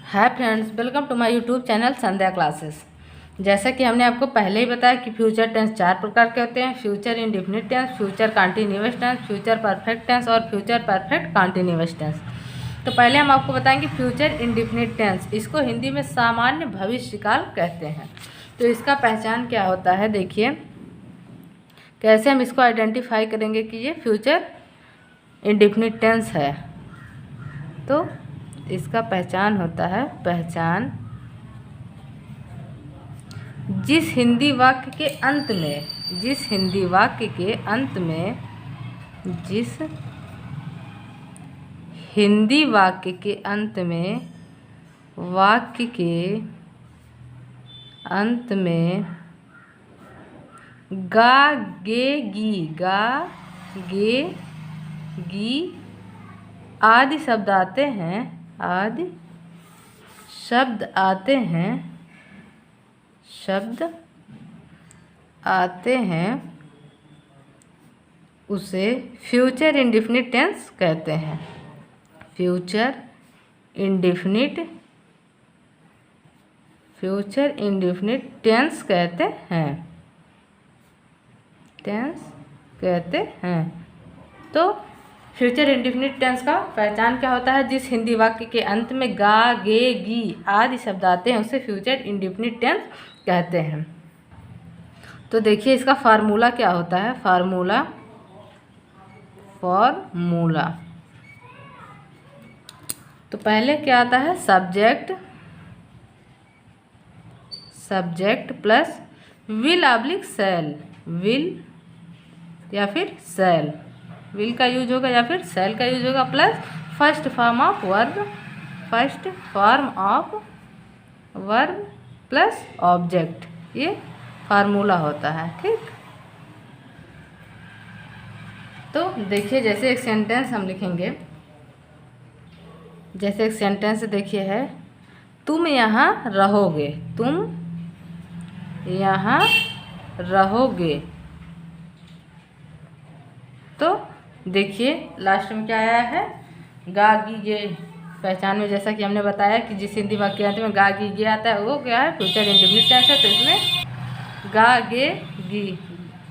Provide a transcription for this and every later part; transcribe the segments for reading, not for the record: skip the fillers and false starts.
Hi friends, welcome to my YouTube channel Sandhya classes. जैसा कि हमने आपको पहले ही बताया कि फ्यूचर टेंस 4 प्रकार के होते हैं। Future indefinite tense, future continuous tense, future perfect tense और फ्यूचर परफेक्ट कंटीन्यूअस टेंस। तो पहले हम आपको बताएंगे फ्यूचर इंडेफिनिट टेंस। इसको हिंदी में सामान्य भविष्यकाल कहते हैं। तो इसका पहचान क्या होता है, देखिए कैसे हम इसको आइडेंटिफाई करेंगे कि ये फ्यूचर इंडेफिनिट टेंस है। तो इसका पहचान होता है, पहचान जिस हिंदी वाक्य के अंत में, जिस हिंदी वाक्य के अंत में, जिस हिंदी वाक्य के अंत में, वाक्य के अंत में गा गे गी, गा गे गी आदि शब्द आते हैं, आदि शब्द आते हैं, शब्द आते हैं, उसे फ्यूचर इंडेफिनिट टेंस कहते हैं। फ्यूचर इंडेफिनिट टेंस कहते हैं, टेंस कहते हैं। तो फ्यूचर इंडेफिनिट टेंस का पहचान क्या होता है, जिस हिंदी वाक्य के अंत में गा गे गी आदि शब्द आते हैं उसे फ्यूचर इंडेफिनिट टेंस कहते हैं। तो देखिए इसका फार्मूला क्या होता है, फार्मूला तो पहले क्या आता है, subject plus will oblique shall, will या फिर शैल, विल का यूज होगा या फिर शैल का यूज होगा, plus first form of verb plus object, ये फार्मूला होता है। ठीक, तो देखिए जैसे एक सेंटेंस हम लिखेंगे, जैसे एक सेंटेंस देखिए है, तुम यहाँ रहोगे, तुम यहाँ रहोगे। तो देखिए लास्ट में क्या आया है, गा गी गे। पहचान में जैसा कि हमने बताया कि जिस हिंदी वाक्य अंत में गा गी गे आता है वो क्या है, फ्यूचर इंडेफिनिट टेंस है। तो इसमें गा गे गी,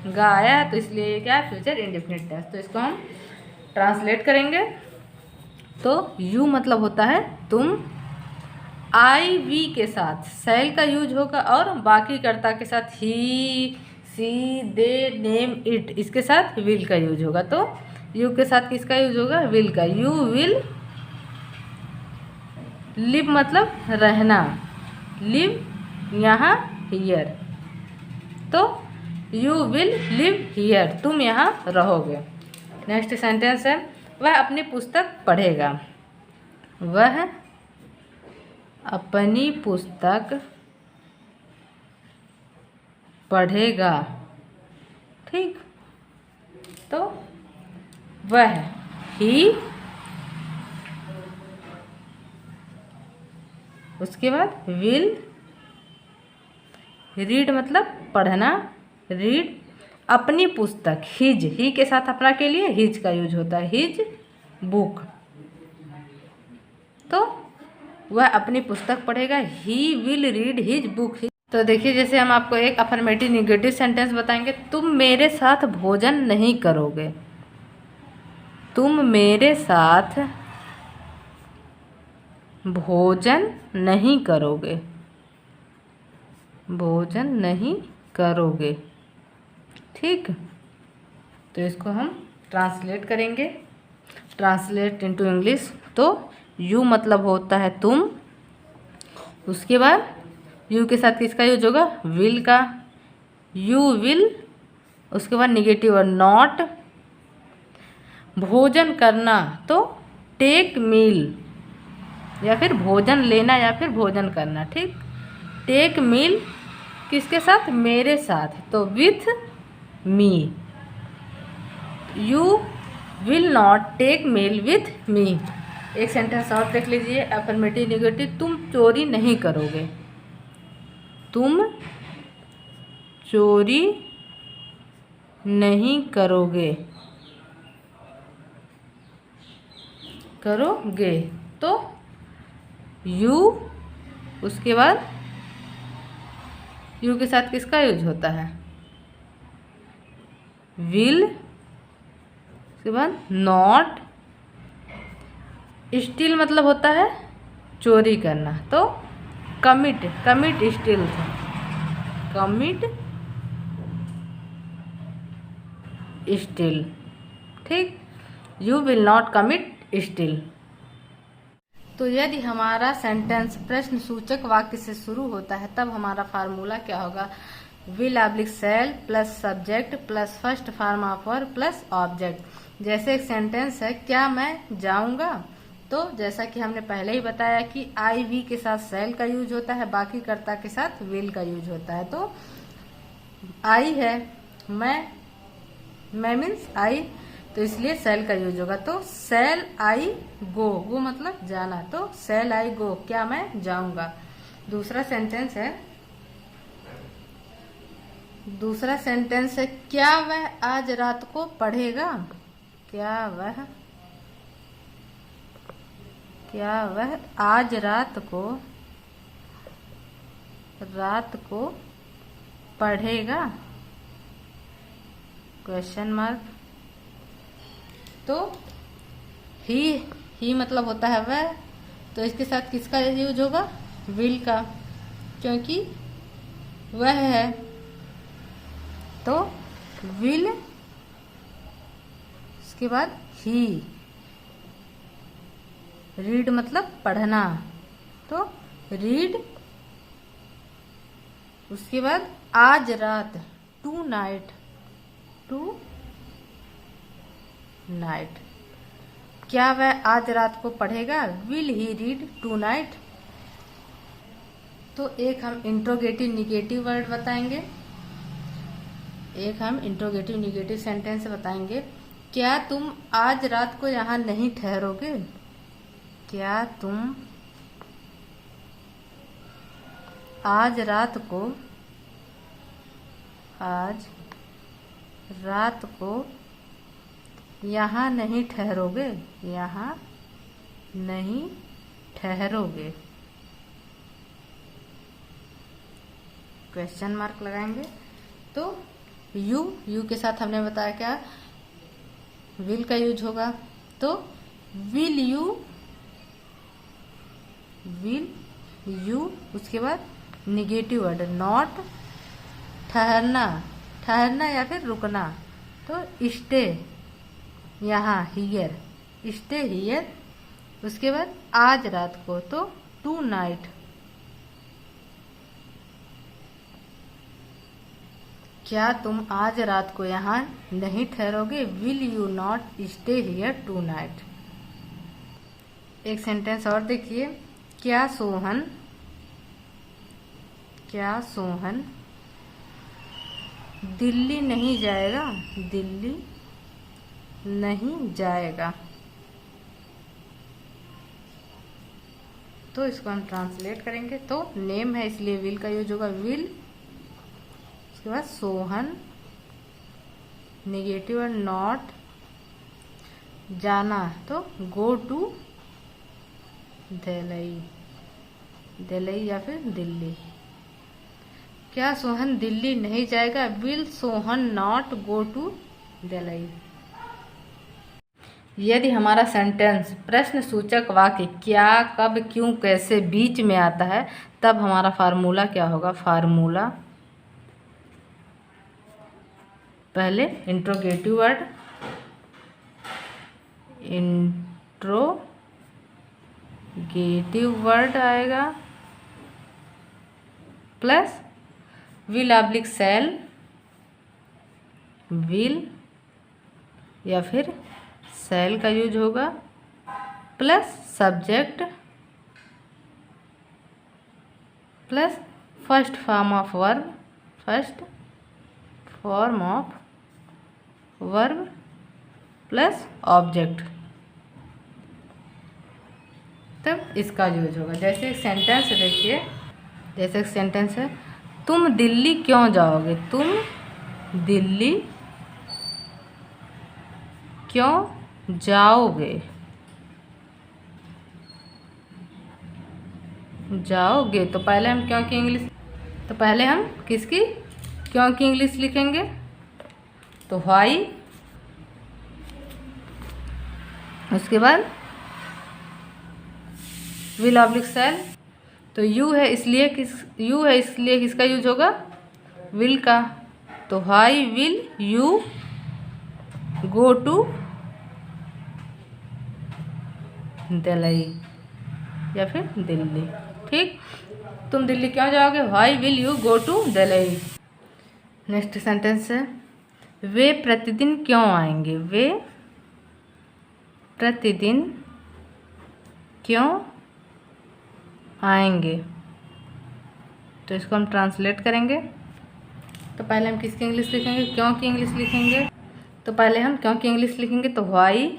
गा आया है तो इसलिए ये क्या है, फ्यूचर इंडेफिनिट टेंस। तो इसको हम ट्रांसलेट करेंगे तो यू मतलब होता है तुम, आई वी के साथ शैल का यूज होगा और बाकी कर्ता के साथ ही, सी, दे, नेम, इट, इसके साथ विल का यूज होगा। तो यू के साथ किसका यूज होगा, विल का। यू विल लिव मतलब रहना, लिव यहाँ हियर, तो यू विल लिव हियर, तुम यहाँ रहोगे। नेक्स्ट सेंटेंस है, वह अपनी पुस्तक पढ़ेगा, वह अपनी पुस्तक पढ़ेगा। ठीक, तो वह ही, उसके बाद विल, रीड मतलब पढ़ना, रीड अपनी पुस्तक, हिज, ही के साथ अपना के लिए हिज का यूज होता है, हिज बुक। तो वह अपनी पुस्तक पढ़ेगा, he will read his book. तो देखिए जैसे हम आपको एक अफर्मेटिव निगेटिव सेंटेंस बताएंगे, तुम मेरे साथ भोजन नहीं करोगे, तुम मेरे साथ भोजन नहीं करोगे, भोजन नहीं करोगे। ठीक, तो इसको हम ट्रांसलेट करेंगे, ट्रांसलेट इनटू इंग्लिश। तो यू मतलब होता है तुम, उसके बाद यू के साथ किसका यूज होगा, विल का, यू विल, उसके बाद निगेटिव और नॉट, भोजन करना तो टेक मील या फिर भोजन लेना या फिर भोजन करना। ठीक, टेक मील किसके साथ, मेरे साथ, तो with me. You will not take meal with me. एक सेंटेंस और देख लीजिए, अफर्मेटिव निगेटिव, तुम चोरी नहीं करोगे, तुम चोरी नहीं करोगे, तो यू, उसके बाद यू के साथ किसका यूज होता है? विल, उसके बाद नॉट। स्टील मतलब होता है चोरी करना, तो commit, commit steal, commit steal. ठीक, you will not commit steal. तो यदि हमारा सेंटेंस प्रश्न सूचक वाक्य से शुरू होता है तब हमारा फार्मूला क्या होगा? Will oblique shell plus subject plus first form of verb plus object. जैसे एक सेंटेंस है, क्या मैं जाऊंगा, तो जैसा कि हमने पहले ही बताया कि आई वी के साथ शैल का यूज होता है, बाकी कर्ता के साथ विल का यूज होता है। तो आई है, मैं मीन्स आई, तो इसलिए शैल का यूज होगा। तो शैल आई गो, गो मतलब जाना, तो शैल आई गो, क्या मैं जाऊंगा। दूसरा सेंटेंस है, क्या वह आज रात को पढ़ेगा, क्या वह आज रात को पढ़ेगा, क्वेश्चन मार्क। तो ही मतलब होता है वह, तो इसके साथ किसका यूज होगा? विल का, क्योंकि वह है, तो विल, उसके बाद ही। रीड मतलब पढ़ना, तो रीड, उसके बाद आज रात, टू नाइट, क्या वह आज रात को पढ़ेगा, will he read tonight. तो एक हम इंट्रोगेटिव निगेटिव वर्ड बताएंगे, एक हम इंट्रोगेटिव निगेटिव सेंटेंस बताएंगे। क्या तुम आज रात को यहाँ नहीं ठहरोगे, क्या तुम आज रात को यहाँ नहीं ठहरोगे, यहाँ नहीं ठहरोगे, क्वेश्चन मार्क लगाएंगे। तो यू के साथ हमने बताया क्या विल का यूज होगा, तो विल यू, उसके बाद निगेटिव वर्ड नॉट, ठहरना या फिर रुकना, तो स्टे, यहाँ हियर, स्टे हियर। उसके बाद आज रात को, तो टू नाइट। क्या तुम आज रात को यहाँ नहीं ठहरोगे, will you not stay here tonight. एक सेंटेंस और देखिए, क्या सोहन दिल्ली नहीं जाएगा, तो इसको हम ट्रांसलेट करेंगे। तो नेम है इसलिए विल का यूज होगा, विल, उसके बाद सोहन, नेगेटिव और नॉट, जाना, तो गो टू दिल्ली या फिर दिल्ली। क्या सोहन दिल्ली नहीं जाएगा, will Sohan not go to Delhi. यदि हमारा सेंटेंस प्रश्न सूचक वाक्य क्या, कब, क्यों, कैसे बीच में आता है तब हमारा फार्मूला क्या होगा? फार्मूला पहले इंट्रोगेटिव वर्ड, इंट्रोगेटिव वर्ड आएगा, plus will oblique shall, will या फिर शैल का यूज होगा, plus subject, plus first form of verb, plus object, तब इसका यूज होगा। जैसे एक सेंटेंस देखिए, जैसे एक सेंटेंस है, तुम दिल्ली क्यों जाओगे, तुम दिल्ली क्यों जाओगे, जाओगे। तो पहले हम क्यों की इंग्लिश, तो पहले हम किसकी क्यों की इंग्लिश लिखेंगे, तो व्हाई, उसके बाद विल ऑब्लिक शैल। तो यू है इसलिए किसका यूज होगा, विल का। तो why will you go to Delhi या फिर दिल्ली। ठीक, तुम दिल्ली क्यों जाओगे, why will you go to Delhi. Next sentence है, वे प्रतिदिन क्यों आएंगे, वे प्रतिदिन क्यों आएंगे। तो इसको हम ट्रांसलेट करेंगे। तो पहले हम किसकी इंग्लिश लिखेंगे, क्यों की इंग्लिश लिखेंगे। तो पहले हम क्यों की इंग्लिश लिखेंगे, तो व्हाई,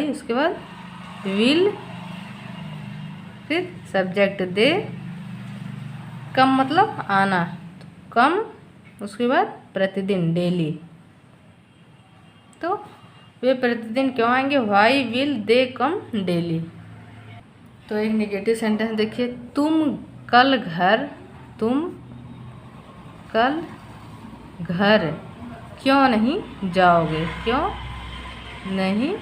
उसके बाद विल, फिर सब्जेक्ट दे, कम मतलब आना, तो कम, उसके बाद प्रतिदिन डेली। तो वे प्रतिदिन क्यों आएंगे, why will they come daily. तो एक नेगेटिव सेंटेंस देखिए, तुम कल घर क्यों नहीं जाओगे, क्यों नहीं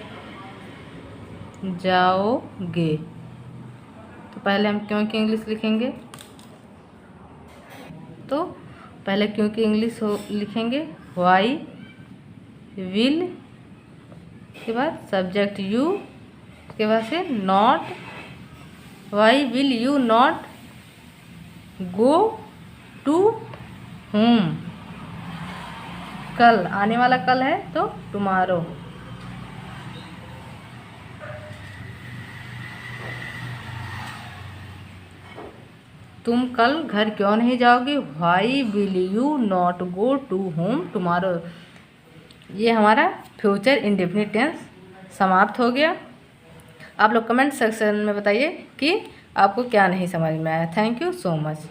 जाओगे। तो पहले हम क्यों की इंग्लिश लिखेंगे। तो पहले क्यों की इंग्लिश लिखेंगे, व्हाई विल, के बाद सब्जेक्ट यू, उसके बाद से not, why will you not go to home. कल, आने वाला कल है तो टुमारो। तुम कल घर क्यों नहीं जाओगे, why will you not go to home tomorrow. ये हमारा फ्यूचर इंडेफिनिट टेंस समाप्त हो गया। आप लोग कमेंट सेक्शन में बताइए कि आपको क्या नहीं समझ में आया। Thank you so much.